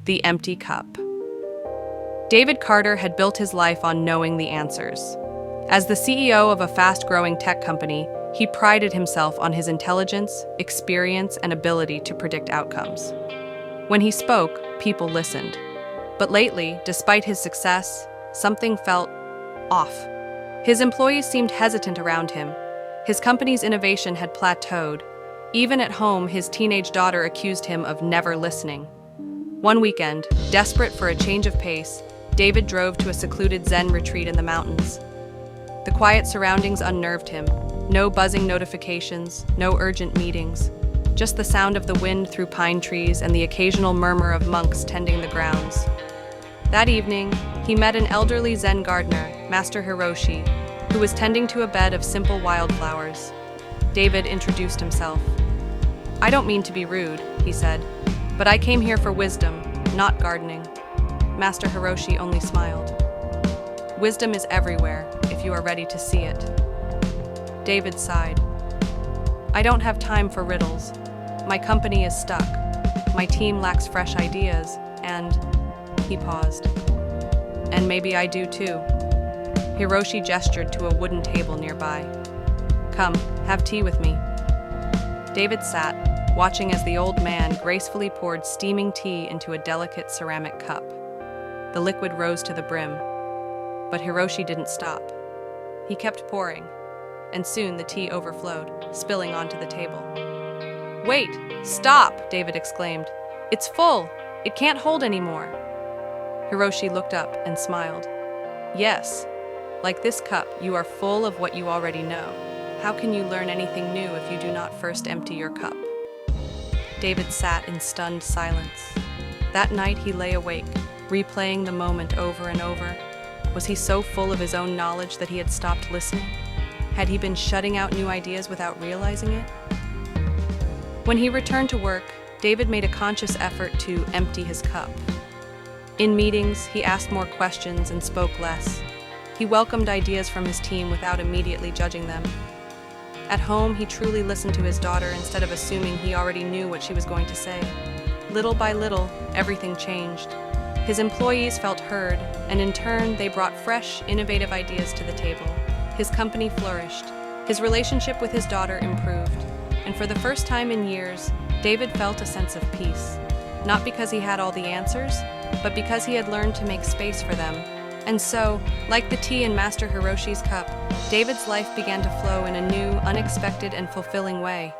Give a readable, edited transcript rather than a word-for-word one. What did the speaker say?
The empty cup. David Carter had built his life on knowing the answers. As the CEO of a fast-growing tech company, he prided himself on his intelligence, experience, and ability to predict outcomes. When he spoke, people listened. But lately, despite his success, something felt off. His employees seemed hesitant around him. His company's innovation had plateaued. Even at home, his teenage daughter accused him of never listening. One weekend, desperate for a change of pace, David drove to a secluded Zen retreat in the mountains. The quiet surroundings unnerved him. No buzzing notifications, no urgent meetings, just the sound of the wind through pine trees and the occasional murmur of monks tending the grounds. That evening, he met an elderly Zen gardener, Master Hiroshi, who was tending to a bed of simple wildflowers. David introduced himself. "I don't mean to be rude," he said, "but I came here for wisdom, not gardening." Master Hiroshi only smiled. "Wisdom is everywhere, if you are ready to see it." David sighed. "I don't have time for riddles. My company is stuck. My team lacks fresh ideas, and..." He paused. "And maybe I do too." Hiroshi gestured to a wooden table nearby. "Come, have tea with me." David sat, watching as the old man gracefully poured steaming tea into a delicate ceramic cup. The liquid rose to the brim, but Hiroshi didn't stop. He kept pouring, and soon the tea overflowed, spilling onto the table. "Wait! Stop!" David exclaimed. "It's full! It can't hold anymore." Hiroshi looked up and smiled. "Yes, like this cup, you are full of what you already know. How can you learn anything new if you do not first empty your cup?" David sat in stunned silence. That night he lay awake, replaying the moment over and over. Was he so full of his own knowledge that he had stopped listening? Had he been shutting out new ideas without realizing it? When he returned to work, David made a conscious effort to empty his cup. In meetings, he asked more questions and spoke less. He welcomed ideas from his team without immediately judging them. At home, he truly listened to his daughter instead of assuming he already knew what she was going to say. Little by little, everything changed. His employees felt heard, and in turn, they brought fresh, innovative ideas to the table. His company flourished. His relationship with his daughter improved. And for the first time in years, David felt a sense of peace. Not because he had all the answers, but because he had learned to make space for them. And so, like the tea in Master Hiroshi's cup, David's life began to flow in a new, unexpected, and fulfilling way.